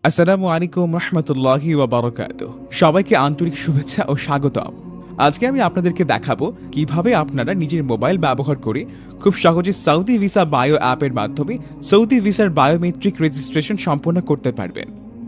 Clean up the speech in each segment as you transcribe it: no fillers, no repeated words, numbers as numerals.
আসসালামু আলাইকুম রহমতুল্লাহি ওয়া বারাকাতুহু। সবাইকে আন্তরিক শুভেচ্ছা ও স্বাগতম। আজকে আমি আপনাদেরকে দেখাবো কিভাবে আপনারা নিজের মোবাইল ব্যবহার করে খুব সহজে সৌদি ভিসা বায়ো অ্যাপের মাধ্যমে সৌদি ভিসার বায়োমেট্রিক রেজিস্ট্রেশন সম্পন্ন করতে পারবেন।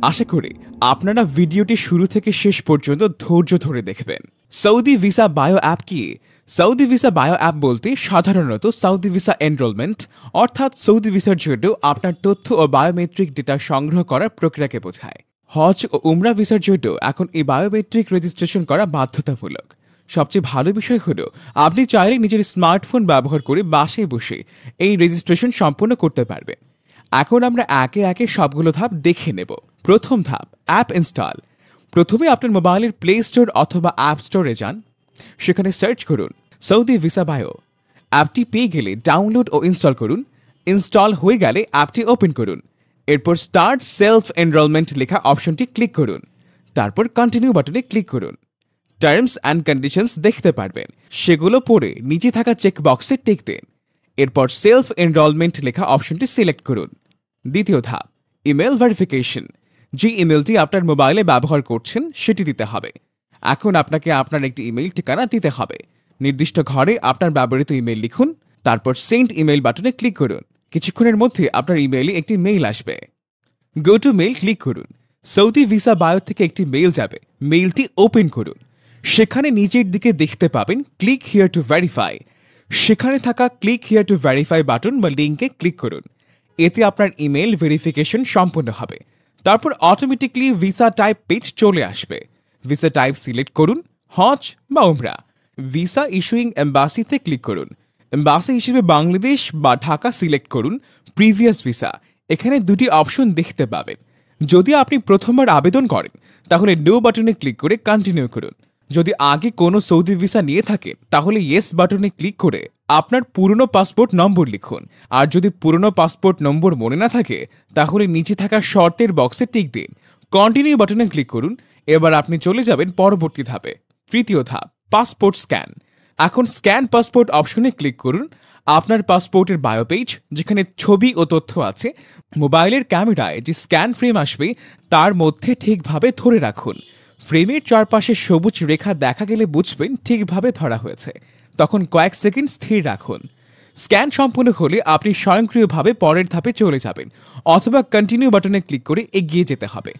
আশা করি আপনারা ভিডিওটি শুরু থেকে শেষ পর্যন্ত ধৈর্য ধরে দেখবেন। সৌদি ভিসা বায়ো অ্যাপ কি? সৌদি ভিসা বায়ো অ্যাপ বলতে সাধারণত সৌদি ভিসা এনরোলমেন্ট অর্থাৎ সৌদি ভিসার জন্য আপনার তথ্য ও বায়োমেট্রিক ডেটা সংগ্রহ করার প্রক্রিয়াকে বোঝায়। হজ ও উমরা ভিসার জন্য এখন এই বায়োমেট্রিক রেজিস্ট্রেশন করা বাধ্যতামূলক। সবচেয়ে ভালো বিষয় হলো আপনি চাইলে নিজের স্মার্টফোন ব্যবহার করে বাসায় বসে এই রেজিস্ট্রেশন সম্পন্ন করতে পারবেন। এখন আমরা একে একে সবগুলো ধাপ দেখে নেব। প্রথম ধাপ, অ্যাপ ইনস্টল। প্রথমে আপনার মোবাইলের প্লে স্টোর অথবা অ্যাপ স্টোরে যান। সেখানে সার্চ করুন সৌদি ভিসা বায়ো। অ্যাপটি পেয়ে গেলে ডাউনলোড ও ইনস্টল করুন। ইনস্টল হয়ে গেলে অ্যাপটি ওপেন করুন। এরপর স্টার্ট সেলফ এনরোলমেন্ট লেখা অপশনটি ক্লিক করুন। তারপর কন্টিনিউ বাটনে ক্লিক করুন। টার্মস অ্যান্ড কন্ডিশনস দেখতে পারবেন, সেগুলো পড়ে নিচে থাকা চেক বক্সে টিক দিন। এরপর সেলফ এনরোলমেন্ট লেখা অপশনটি সিলেক্ট করুন। দ্বিতীয় ধাপ, ইমেল ভেরিফিকেশন। যে ইমেলটি আপনার মোবাইলে ব্যবহার করছেন সেটি দিতে হবে। এখন আপনাকে আপনার একটি ইমেল ঠিকানা দিতে হবে। নির্দিষ্ট ঘরে আপনার ব্যবহৃত ইমেল লিখুন। তারপর সেন্ড ইমেল বাটনে ক্লিক করুন। কিছুক্ষণের মধ্যে আপনার ইমেইলে একটি মেইল আসবে। গো টু মেইল ক্লিক করুন। সৌদি ভিসা বায়ো থেকে একটি মেইল যাবে। মেইলটি ওপেন করুন। সেখানে নিচের দিকে দেখতে পাবেন ক্লিক হিয়ার টু ভেরিফাই। সেখানে থাকা click here to verify button বা লিঙ্কে ক্লিক করুন। এতে আপনার ইমেল ভেরিফিকেশন সম্পন্ন হবে। তারপর অটোমেটিকলি ভিসা টাইপ পেজ চলে আসবে। ভিসা টাইপ সিলেক্ট করুন, হজ বা উমরা। ভিসা ইস্যুইং এম্বাসিতে ক্লিক করুন। এম্বাসি হিসেবে বাংলাদেশ বা ঢাকা সিলেক্ট করুন। প্রিভিয়াস ভিসা, এখানে দুটি অপশন দেখতে পাবেন। যদি আপনি প্রথমবার আবেদন করেন তাহলে নো বাটনে ক্লিক করে কন্টিনিউ করুন। যদি আগে কোনো সৌদি ভিসা নিয়ে থাকেন তাহলে ইয়েস বাটনে ক্লিক করে আপনার পুরনো পাসপোর্ট নম্বর লিখুন। আর যদি পুরনো পাসপোর্ট নম্বর মনে না থাকে তাহলে নিচে থাকা শর্তের বক্সে টিক দিন। কন্টিনিউ বাটনে ক্লিক করুন। এবার আপনি চলে যাবেন পরবর্তী ধাপে। তৃতীয় ধাপ, পাসপোর্ট স্ক্যান। এখন স্ক্যান পাসপোর্ট অপশনে ক্লিক করুন। আপনার পাসপোর্টের বায়ো পেজ, যেখানে ছবি ও তথ্য আছে, মোবাইলের ক্যামেরায় যে স্ক্যান ফ্রেম আসবে তার মধ্যে ঠিকভাবে ধরে রাখুন। ফ্রেমের চারপাশে সবুজ রেখা দেখা গেলে বুঝবেন ঠিকভাবে ধরা হয়েছে। তখন কয়েক সেকেন্ড স্থির রাখুন। স্ক্যান সম্পূর্ণ হলে আপনি স্বয়ংক্রিয়ভাবে পরের ধাপে চলে যাবেন অথবা কন্টিনিউ বাটনে ক্লিক করে এগিয়ে যেতে হবে।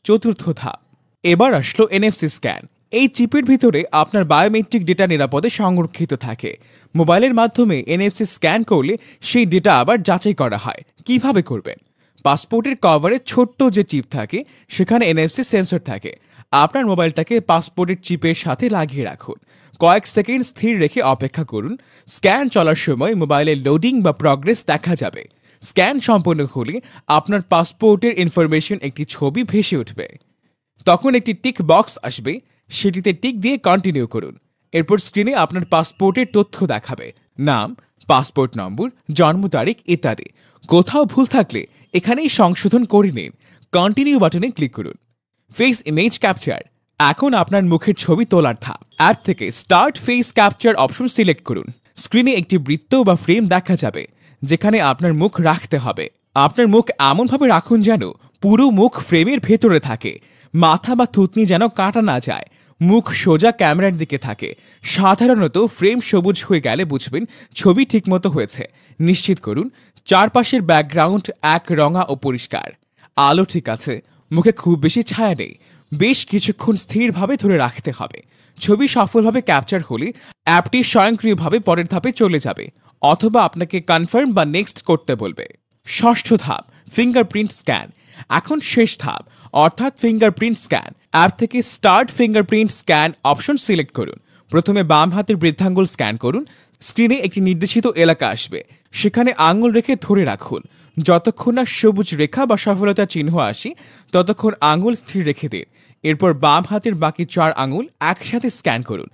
চতুর্থ ধাপ, এবার আসলো এনএফসি স্ক্যান। এই চিপের ভিতরে আপনার বায়োমেট্রিক ডেটা নিরাপদে সংরক্ষিত থাকে। মোবাইলের মাধ্যমে এনএফসি স্ক্যান করলে সেই ডেটা আবার যাচাই করা হয়। কিভাবে করবেন? পাসপোর্টের কভারে ছোট্ট যে চিপ থাকে সেখানে এনএফসি সেন্সর থাকে। আপনার মোবাইলটাকে পাসপোর্টের চিপের সাথে লাগিয়ে রাখুন। কয়েক সেকেন্ড স্থির রেখে অপেক্ষা করুন। স্ক্যান চলার সময় মোবাইলের লোডিং বা প্রগ্রেস দেখা যাবে। স্ক্যান সম্পন্ন হলে আপনার পাসপোর্টের ইনফরমেশন একটি ছবি ভেসে উঠবে। তখন একটি টিক বক্স আসবে, সেটিতে টিক দিয়ে কন্টিনিউ করুন। এরপর স্ক্রিনে আপনার পাসপোর্টের তথ্য দেখাবে, নাম, পাসপোর্ট নম্বর, জন্ম তারিখ ইত্যাদি। কোথাও ভুল থাকলে এখানেই সংশোধন করে নিন। কন্টিনিউ বাটনে ক্লিক করুন। Face image capture. এখন আপনার মুখের ছবি তোলার ধাপ। অ্যাপ থেকে start face capture option select করুন। স্ক্রিনে একটি বৃত্ত বা ফ্রেম দেখা যাবে, যেখানে আপনার মুখ রাখতে হবে। আপনার মুখ এমনভাবে রাখুন যেন পুরো মুখ ফ্রেমের ভেতরে থাকে। মাথা বা থুতনি যেন কাটা না যায়। মুখ সোজা ক্যামেরার দিকে থাকে। সাধারণত ফ্রেম সবুজ হয়ে গেলে বুঝবেন ছবি ঠিকমতো হয়েছে। নিশ্চিত করুন চারপাশের ব্যাকগ্রাউন্ড এক রঙা ও পরিষ্কার। আলো ঠিক আছে। মুখে খুব বেশি ছায়া নেই। বেশ কিছুক্ষণ স্থিরভাবে ধরে রাখতে হবে। ছবি সফলভাবে ক্যাপচার হলে অ্যাপটি স্বয়ংক্রিয়ভাবে পরের ধাপে চলে যাবে অথবা আপনাকে কনফার্ম বা নেক্সট করতে বলবে। ষষ্ঠ ধাপ, ফিঙ্গারপ্রিন্ট স্ক্যান। এখন শেষ ধাপ, অর্থাৎ ফিঙ্গারপ্রিন্ট স্ক্যান। অ্যাপ থেকে start fingerprint scan option select করুন। প্রথমে বাম হাতের বৃদ্ধাঙ্গুল স্ক্যান করুন। স্ক্রিনে একটি নির্দেশিত এলাকা আসবে, সেখানে আঙুল রেখে ধরে রাখুন। যতক্ষণ না সবুজ রেখা বা সফলতার চিহ্ন আসে ততক্ষণ আঙুল স্থির রেখে দিন। এরপর বাম হাতের বাকি 4 আঙুল একসাথে স্ক্যান করুন।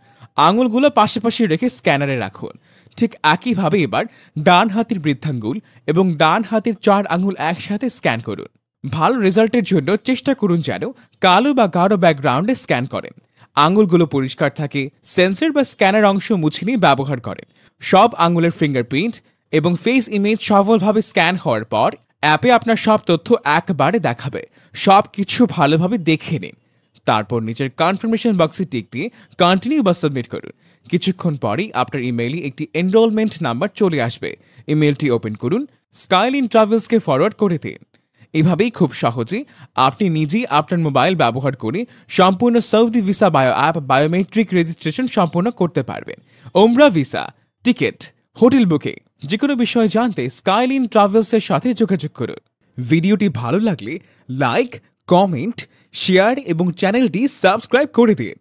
আঙুলগুলো পাশাপাশি রেখে স্ক্যানারে রাখুন। ঠিক একইভাবে এবার ডান হাতের বৃদ্ধাঙ্গুল এবং ডান হাতের 4 আঙুল একসাথে স্ক্যান করুন। ভালো রেজাল্টের জন্য চেষ্টা করুন যেন কালো বা গাঢ় ব্যাকগ্রাউন্ডে স্ক্যান করেন। আঙুলগুলো পরিষ্কার থাকে। সেন্সর বা স্ক্যানার অংশ মুছে নিয়ে ব্যবহার করেন। সব আঙুলের ফিঙ্গারপ্রিন্ট এবং ফেস ইমেজ সফলভাবে স্ক্যান হওয়ার পর অ্যাপে আপনার সব তথ্য একবারে দেখাবে। সব কিছু ভালোভাবে দেখে নিন, তারপর নিচের কনফার্মেশন বক্সে টিক দিয়ে কন্টিনিউ বা সাবমিট করুন। কিছুক্ষণ পরেই আপনার ইমেইলে একটি এনরোলমেন্ট নাম্বার চলে আসবে। ইমেলটি ওপেন করুন, স্কাইলাইন ট্রাভেলসকে ফরওয়ার্ড করে দিন। এভাবেই খুব সহজে আপনি নিজেই আপনার মোবাইল ব্যবহার করে সম্পূর্ণ Saudi visa bio app biometric registration সম্পূর্ণ করতে পারবেন। ওমরা ভিসা, টিকিট, হোটেল বুকিং, যে কোনো বিষয় জানতে স্কাইলাইন ট্রাভেলসের সাথে যোগাযোগ করুন। ভিডিওটি ভালো লাগলে লাইক, কমেন্ট, শেয়ার এবং চ্যানেলটি সাবস্ক্রাইব করে দিন।